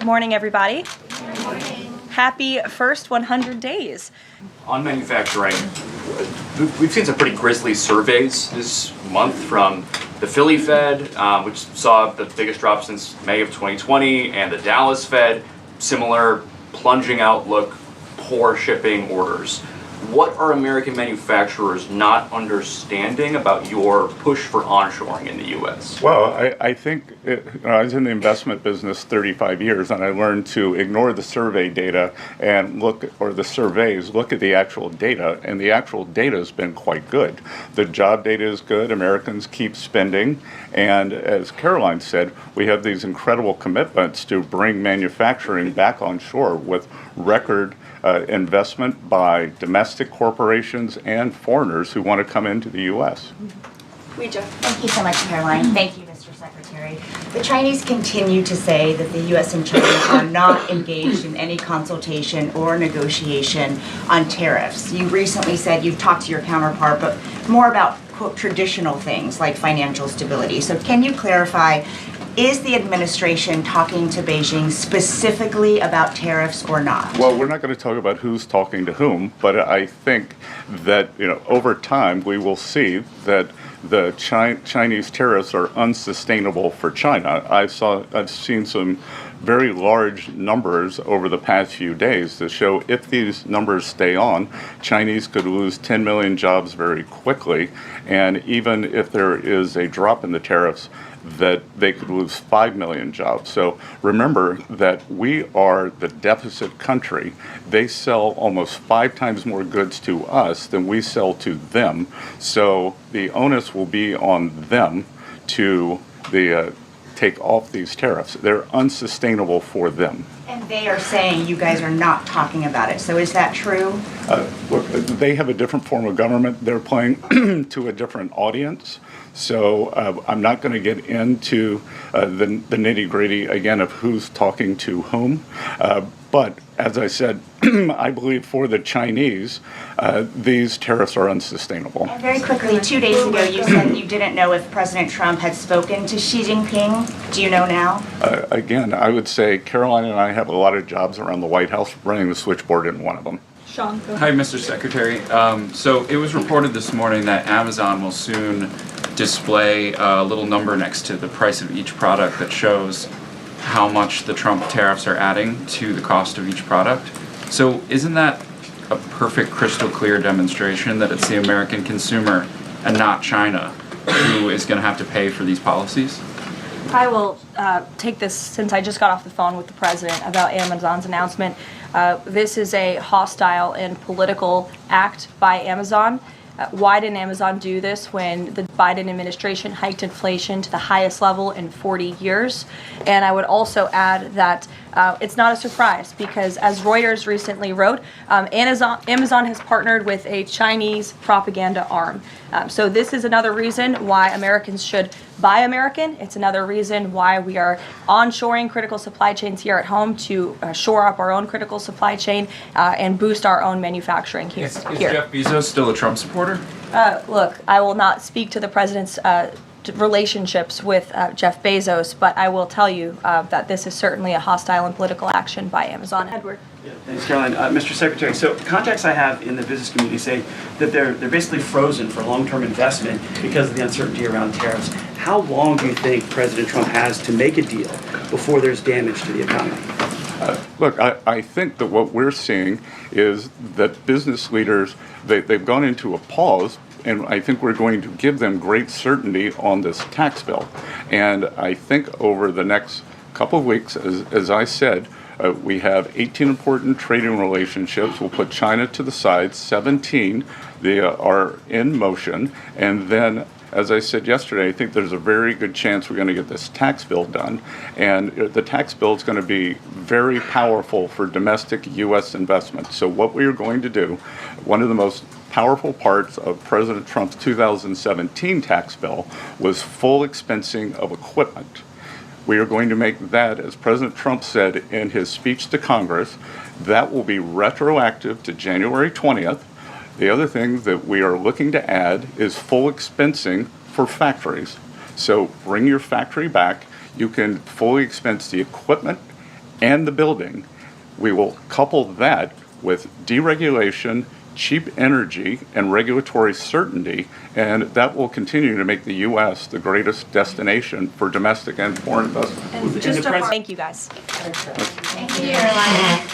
Good morning, everybody. Good morning. Happy first 100 days. On manufacturing, we've seen some pretty grisly surveys this month from the Philly Fed, which saw the biggest drop since May of 2020, and the Dallas Fed, similar plunging outlook, poor shipping orders. What are American manufacturers not understanding about your push for onshoring in the U.S.? Well, I think I was in the investment business 35 years, and I learned to ignore the survey data and look at the actual data, and the actual data has been quite good. The job data is good. Americans keep spending, and as Caroline said, we have these incredible commitments to bring manufacturing back on shore with record investment by domestic corporations and foreigners who want to come into the U.S. Thank you so much, Caroline. Thank you, Mr. Secretary. The Chinese continue to say that the U.S. and China are not engaged in any consultation or negotiation on tariffs. You recently said you've talked to your counterpart, but more about, quote, traditional things like financial stability. So can you clarify, is the administration talking to Beijing specifically about tariffs or not? Well, we're not going to talk about who's talking to whom, but I think that over time we will see that the Chinese tariffs are unsustainable for China. I've seen some very large numbers over the past few days that show if these numbers stay on, Chinese could lose 10 million jobs very quickly, and even if there is a drop in the tariffs, that they could lose 5 million jobs. So remember that we are the deficit country. They sell almost 5 times more goods to us than we sell to them. So the onus will be on them to take off these tariffs. They're unsustainable for them. And they are saying you guys are not talking about it. So is that true? Look, they have a different form of government. They're playing to a different audience. So I'm not going to get into the nitty-gritty, again, of who's talking to whom. But as I said, I believe for the Chinese, these tariffs are unsustainable. And very quickly, 2 days ago, you said you didn't know if President Trump had spoken to Xi Jinping. Do you know now? Again, I would say Caroline and I have a lot of jobs around the White House. Running the switchboard isn't one of them. Sean, go ahead. Hi, Mr. Secretary. So it was reported this morning that Amazon will soon display a little number next to the price of each product that shows how much the Trump tariffs are adding to the cost of each product. So isn't that a perfect crystal clear demonstration that it's the American consumer and not China who is going to have to pay for these policies? I will take this since I just got off the phone with the president about Amazon's announcement. This is a hostile and political act by Amazon. Why didn't Amazon do this when the Biden administration hiked inflation to the highest level in 40 years? And I would also add that it's not a surprise because, as Reuters recently wrote, Amazon has partnered with a Chinese propaganda arm. So this is another reason why Americans should buy American. It's another reason why we are onshoring critical supply chains here at home to shore up our own critical supply chain and boost our own manufacturing here. Is Jeff Bezos still a Trump supporter? Look, I will not speak to the president's relationships with Jeff Bezos, but I will tell you that this is certainly a hostile and political action by Amazon. Edward. Yeah, thanks, Caroline. Mr. Secretary, so contacts I have in the business community say that they're basically frozen for long-term investment because of the uncertainty around tariffs. How long do you think President Trump has to make a deal before there's damage to the economy? Look, I think that what we're seeing is that business leaders, they've gone into a pause, and I think we're going to give them great certainty on this tax bill. And I think over the next couple of weeks, as I said, we have 18 important trading relationships. We'll put China to the side. 17 they are in motion. And then, as I said yesterday, I think there's a very good chance we're going to get this tax bill done. And the tax bill is going to be very powerful for domestic U.S. investment. So what we are going to do, one of the most powerful parts of President Trump's 2017 tax bill was full expensing of equipment. We are going to make that, as President Trump said in his speech to Congress, that will be retroactive to January 20th. The other thing that we are looking to add is full expensing for factories. So bring your factory back. You can fully expense the equipment and the building. We will couple that with deregulation, cheap energy, and regulatory certainty, and that will continue to make the U.S. the greatest destination for domestic and foreign investment. And the just president- thank you guys. Thank you, Caroline.